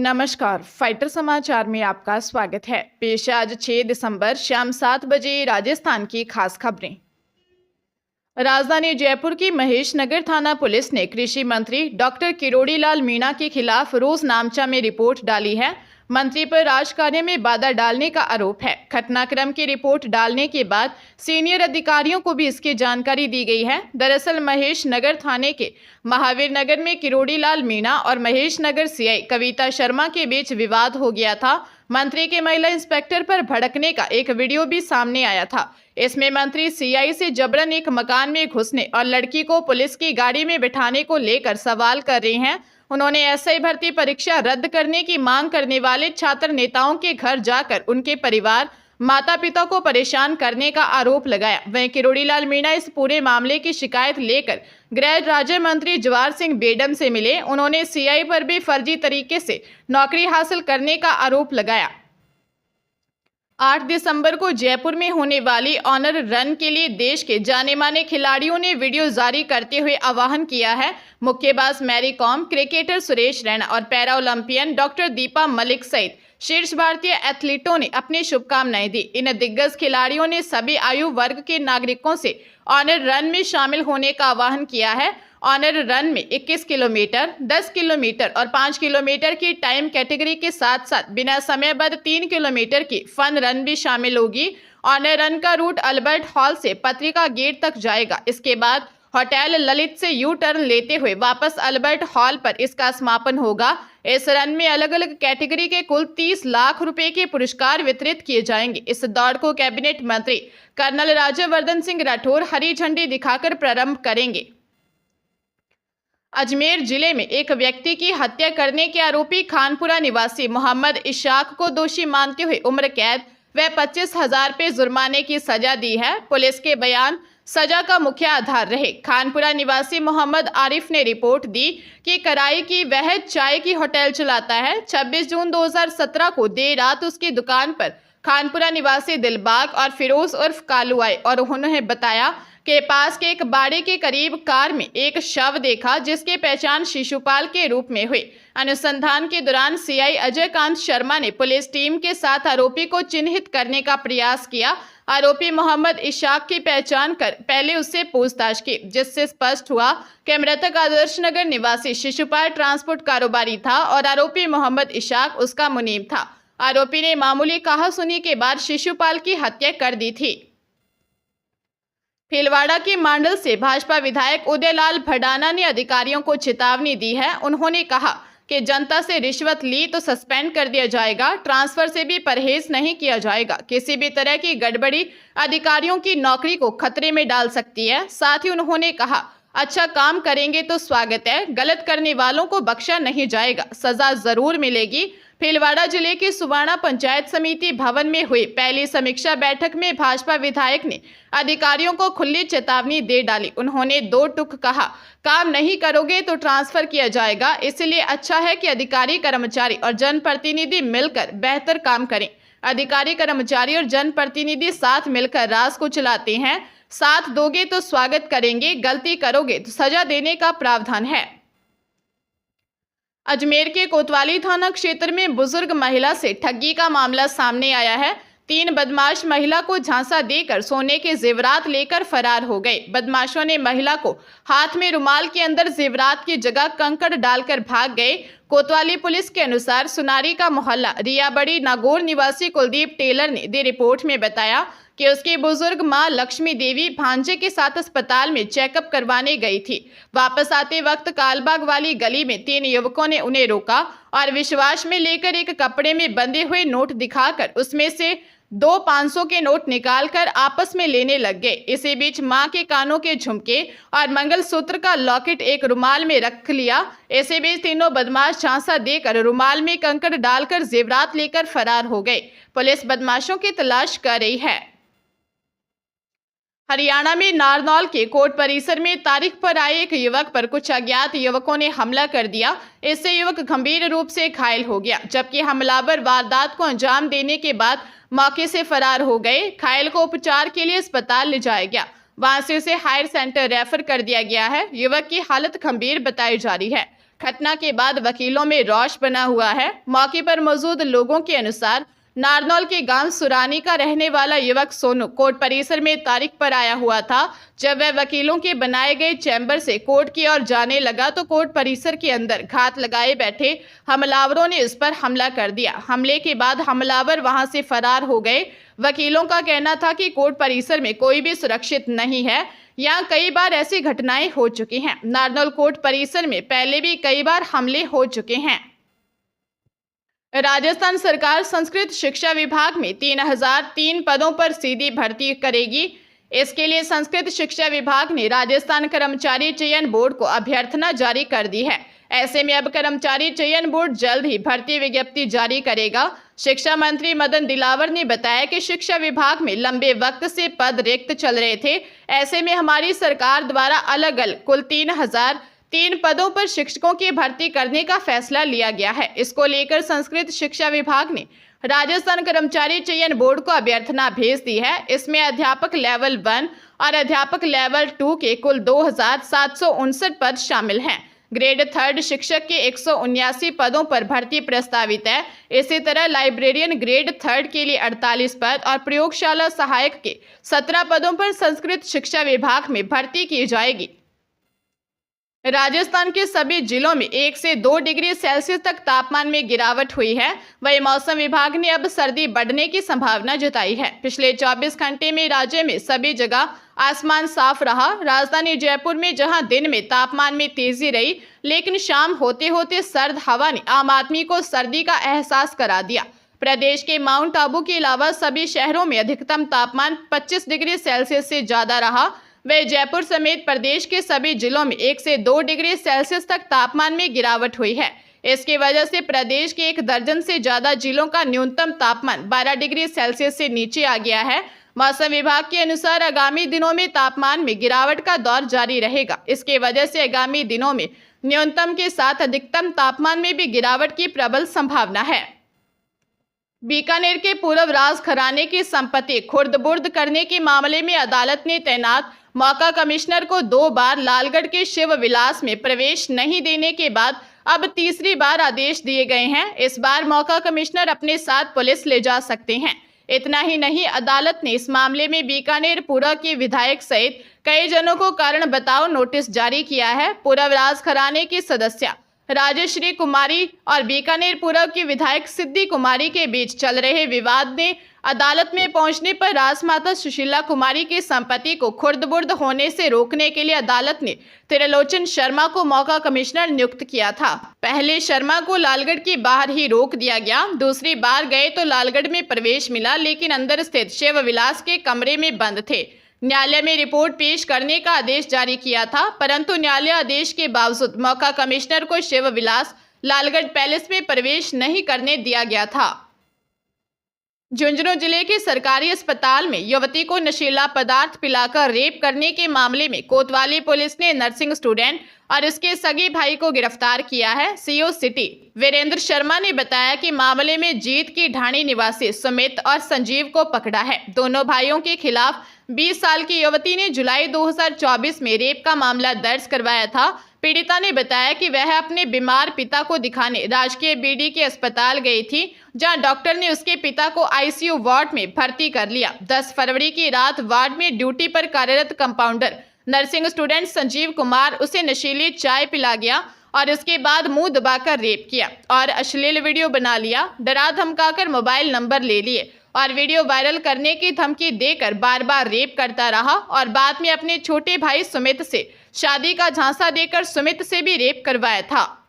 नमस्कार, फाइटर समाचार में आपका स्वागत है। पेश है आज 6 दिसंबर शाम 7 बजे राजस्थान की खास खबरें। राजधानी जयपुर की महेश नगर थाना पुलिस ने कृषि मंत्री डॉक्टर किरोड़ी लाल मीणा के खिलाफ रोज नामचा में रिपोर्ट डाली है। मंत्री पर राजकार्य में बाधा डालने का आरोप है। घटनाक्रम की रिपोर्ट डालने के बाद सीनियर अधिकारियों को भी इसकी जानकारी दी गई है। दरअसल महेश नगर थाने के महावीर नगर में किरोड़ी लाल मीणा और महेश नगर सीआई कविता शर्मा के बीच विवाद हो गया था। मंत्री के महिला इंस्पेक्टर पर भड़कने का एक वीडियो भी सामने आया था। इसमें मंत्री सीआई से जबरन एक मकान में घुसने और लड़की को पुलिस की गाड़ी में बिठाने को लेकर सवाल कर रहे हैं। उन्होंने एसआई भर्ती परीक्षा रद्द करने की मांग करने वाले छात्र नेताओं के घर जाकर उनके परिवार माता पिता को परेशान करने का आरोप लगाया। वहीं किरोड़ी लाल मीणा इस पूरे मामले की शिकायत लेकर गृह राज्य मंत्री जवाहर सिंह बेडम से मिले। उन्होंने सीआई पर भी फर्जी तरीके से नौकरी हासिल करने का आरोप लगाया। 8 दिसंबर को जयपुर में होने वाली ऑनर रन के लिए देश के जाने माने खिलाड़ियों ने वीडियो जारी करते हुए आह्वान किया है। मुक्केबाज मैरी कॉम, क्रिकेटर सुरेश रैना और para Olympian doctor Deepa Malik सहित शीर्ष भारतीय एथलीटों ने अपनी शुभकामनाएं दी। इन दिग्गज खिलाड़ियों ने सभी आयु वर्ग के नागरिकों से ऑनर रन में शामिल होने का आह्वान किया है। ऑनर रन में 21 किलोमीटर, 10 किलोमीटर और 5 किलोमीटर की टाइम कैटेगरी के साथ साथ बिना समयबद्ध 3 किलोमीटर की फन रन भी शामिल होगी। ऑनर रन का रूट अल्बर्ट हॉल से पत्रिका गेट तक जाएगा। इसके बाद होटल ललित से यू टर्न लेते हुए वापस अल्बर्ट हॉल पर इसका समापन होगा। इस रन में अलग अलग कैटेगरी के कुल 30 लाख रुपए के पुरस्कार वितरित किए जाएंगे। इस दौड़ को कैबिनेट मंत्री कर्नल राज्यवर्धन सिंह राठौर हरी झंडी दिखाकर प्रारंभ करेंगे। अजमेर जिले में एक व्यक्ति की हत्या करने के आरोपी खानपुरा निवासी मोहम्मद इशाक को दोषी मानते हुए उम्र कैद व 25,000 रुपये जुर्माने की सजा दी है। पुलिस के बयान सजा का मुख्य आधार रहे। खानपुरा निवासी मोहम्मद आरिफ ने रिपोर्ट दी कि कराई की वह चाय की होटल चलाता है। 26 जून 2017 को देर रात उसकी दुकान पर खानपुरा निवासी दिलबाग और फिरोज उर्फ कालू आए और उन्होंने बताया के पास के एक बाड़े के करीब कार में एक शव देखा जिसकी पहचान शिशुपाल के रूप में हुई। अनुसंधान के दौरान सीआई अजय कांत शर्मा ने पुलिस टीम के साथ आरोपी को चिन्हित करने का प्रयास किया। आरोपी मोहम्मद इशाक की पहचान कर पहले उससे पूछताछ की, जिससे स्पष्ट हुआ कि मृतक आदर्श नगर निवासी शिशुपाल ट्रांसपोर्ट कारोबारी था और आरोपी मोहम्मद इशाक उसका मुनीब था। आरोपी ने मामूली कहासुनी के बाद शिशुपाल की हत्या कर दी थी। भीलवाड़ा के मांडल से भाजपा विधायक उदयलाल भडाना ने अधिकारियों को चेतावनी दी है। उन्होंने कहा कि जनता से रिश्वत ली तो सस्पेंड कर दिया जाएगा, ट्रांसफर से भी परहेज नहीं किया जाएगा। किसी भी तरह की गड़बड़ी अधिकारियों की नौकरी को खतरे में डाल सकती है। साथ ही उन्होंने कहा अच्छा काम करेंगे तो स्वागत है, गलत करने वालों को बख्शा नहीं जाएगा, सजा जरूर मिलेगी। भीलवाड़ा जिले के सुवाना पंचायत समिति भवन में हुई पहली समीक्षा बैठक में भाजपा विधायक ने अधिकारियों को खुली चेतावनी दे डाली। उन्होंने 2 टूक कहा, काम नहीं करोगे तो ट्रांसफर किया जाएगा, इसलिए अच्छा है कि अधिकारी कर्मचारी और जनप्रतिनिधि मिलकर बेहतर काम करें। अधिकारी कर्मचारी और जनप्रतिनिधि साथ मिलकर राज को चलाते हैं। साथ दोगे तो स्वागत करेंगे, गलती करोगे तो सजा देने का प्रावधान है। अजमेर के कोतवाली थाना क्षेत्र में बुजुर्ग महिला से ठगी का मामला सामने आया है। 3 बदमाश महिला को झांसा देकर सोने के जेवरात लेकर फरार हो गए। बदमाशों ने महिला को हाथ में रुमाल के अंदर जेवरात की जगह कंकड़ डालकर भाग गए। कोतवाली पुलिस के अनुसार सुनारी का मोहल्ला रियाबड़ी नागौर निवासी कुलदीप टेलर ने दी रिपोर्ट में बताया कि उसकी बुजुर्ग मां लक्ष्मी देवी भांजे के साथ अस्पताल में चेकअप करवाने गई थी। वापस आते वक्त कालबाग वाली गली में 3 युवकों ने उन्हें रोका और विश्वास में लेकर एक कपड़े में बंधे हुए नोट दिखाकर उसमें से 2 500 के नोट निकालकर आपस में लेने लग गए। इसी बीच मां के कानों के झुमके और मंगलसूत्र का लॉकेट एक रुमाल में रख लिया। इसी बीच तीनों बदमाश झांसा देकर रुमाल में कंकड़ डालकर जेवरात लेकर फरार हो गए। पुलिस बदमाशों की तलाश कर रही है। हरियाणा में नारनौल के कोर्ट परिसर में तारीख पर आए एक युवक पर कुछ अज्ञात युवकों ने हमला कर दिया। इससे युवक गंभीर रूप से घायल हो गया, जबकि हमलावर वारदात को अंजाम देने के बाद मौके से फरार हो गए। घायल को उपचार के लिए अस्पताल ले जाया गया, वहां से उसे हायर सेंटर रेफर कर दिया गया है। युवक की हालत गंभीर बताई जा रही है। घटना के बाद वकीलों में रोष बना हुआ है। मौके पर मौजूद लोगों के अनुसार नारनौल के गांव सुरानी का रहने वाला युवक सोनू कोर्ट परिसर में तारीख पर आया हुआ था। जब वह वकीलों के बनाए गए चैम्बर से कोर्ट की ओर जाने लगा तो कोर्ट परिसर के अंदर घात लगाए बैठे हमलावरों ने इस पर हमला कर दिया। हमले के बाद हमलावर वहां से फरार हो गए। वकीलों का कहना था कि कोर्ट परिसर में कोई भी सुरक्षित नहीं है। यहाँ कई बार ऐसी घटनाएं हो चुकी हैं। नारनौल कोर्ट परिसर में पहले भी कई बार हमले हो चुके हैं। राजस्थान सरकार संस्कृत शिक्षा विभाग में 3003 पदों पर सीधी भर्ती करेगी। इसके लिए संस्कृत शिक्षा विभाग ने राजस्थान कर्मचारी चयन बोर्ड को अभ्यर्थना जारी कर दी है। ऐसे में अब कर्मचारी चयन बोर्ड जल्द ही भर्ती विज्ञप्ति जारी करेगा। शिक्षा मंत्री मदन दिलावर ने बताया कि शिक्षा विभाग में लंबे वक्त से पद रिक्त चल रहे थे। ऐसे में हमारी सरकार द्वारा अलग अलग कुल 3003 पदों पर शिक्षकों की भर्ती करने का फैसला लिया गया है। इसको लेकर संस्कृत शिक्षा विभाग ने राजस्थान कर्मचारी चयन बोर्ड को अभ्यर्थना भेज दी है। इसमें अध्यापक लेवल 1 और अध्यापक लेवल 2 के कुल 2759 पद शामिल हैं। ग्रेड 3 शिक्षक के 179 पदों पर भर्ती प्रस्तावित है। इसी तरह लाइब्रेरियन ग्रेड 3 के लिए 48 पद और प्रयोगशाला सहायक के 17 पदों पर संस्कृत शिक्षा विभाग में भर्ती की जाएगी। राजस्थान के सभी जिलों में 1 से 2 डिग्री सेल्सियस तक तापमान में गिरावट हुई है। वहीं मौसम विभाग ने अब सर्दी बढ़ने की संभावना जताई है। पिछले 24 घंटे में राज्य में सभी जगह आसमान साफ रहा। राजधानी जयपुर में जहां दिन में तापमान में तेजी रही, लेकिन शाम होते होते सर्द हवा ने आम आदमी को सर्दी का एहसास करा दिया। प्रदेश के माउंट आबू के अलावा सभी शहरों में अधिकतम तापमान 25 डिग्री सेल्सियस से ज्यादा रहा। वे जयपुर समेत प्रदेश के सभी जिलों में 1 से 2 डिग्री सेल्सियस तक तापमान में गिरावट हुई है। इसकी वजह से प्रदेश के 1 दर्जन से ज्यादा जिलों का न्यूनतम तापमान 12 डिग्री सेल्सियस से नीचे आ गया है। मौसम विभाग के अनुसार आगामी दिनों में तापमान में गिरावट का दौर जारी रहेगा। इसके वजह से आगामी दिनों में न्यूनतम के साथ अधिकतम तापमान में भी गिरावट की प्रबल संभावना है। बीकानेर के पूर्व राज घराने की संपत्ति खुर्द-बुर्द करने के मामले में अदालत ने तैनात मौका कमिश्नर को 2 बार लालगढ़ के शिव विलास में प्रवेश नहीं देने के बाद अब तीसरी बार आदेश दिए गए हैं। इस बार मौका कमिश्नर अपने साथ पुलिस ले जा सकते हैं। इतना ही नहीं, अदालत ने इस मामले में बीकानेर पूर्व के विधायक सहित कई जनों को कारण बताओ नोटिस जारी किया है। पूर्व राज घराने की सदस्य राजश्री कुमारी और बीकानेर पूर्व की विधायक सिद्धि कुमारी के बीच चल रहे विवाद ने अदालत में पहुंचने पर राजमाता सुशीला कुमारी की संपत्ति को खुर्द-बुर्द होने से रोकने के लिए अदालत ने त्रिलोचन शर्मा को मौका कमिश्नर नियुक्त किया था। पहले शर्मा को लालगढ़ के बाहर ही रोक दिया गया। दूसरी बार गए तो लालगढ़ में प्रवेश मिला, लेकिन अंदर स्थित शिव विलास के कमरे में बंद थे। न्यायालय में रिपोर्ट पेश करने का आदेश जारी किया था, परंतु न्यायालय आदेश के बावजूद मौका कमिश्नर को शिव विलास लालगढ़ पैलेस में प्रवेश नहीं करने दिया गया था। झुंझुनू जिले के सरकारी अस्पताल में युवती को नशीला पदार्थ पिलाकर रेप करने के मामले में कोतवाली पुलिस ने नर्सिंग स्टूडेंट और उसके सगे भाई को गिरफ्तार किया है। सीओ सिटी वीरेंद्र शर्मा ने बताया कि मामले में जीत की ढाणी निवासी सुमित और संजीव को पकड़ा है। दोनों भाइयों के खिलाफ 20 साल की युवती ने जुलाई 2024 में रेप का मामला दर्ज करवाया था। पीड़िता ने बताया कि वह अपने बीमार पिता को दिखाने राजकीय बीडी के अस्पताल गई थी, जहां डॉक्टर ने उसके पिता को आईसीयू वार्ड में भर्ती कर लिया। 10 फरवरी की रात वार्ड में ड्यूटी पर कार्यरत compounder nursing student Sanjeev Kumar उसे नशीली चाय पिला गया और उसके बाद मुंह दबाकर रेप किया और अश्लील वीडियो बना लिया। डरा धमकाकर मोबाइल नंबर ले लिए और वीडियो वायरल करने की धमकी देकर बार बार रेप करता रहा और बाद में अपने छोटे भाई सुमित से शादी का झांसा देकर सुमित से भी रेप करवाया था।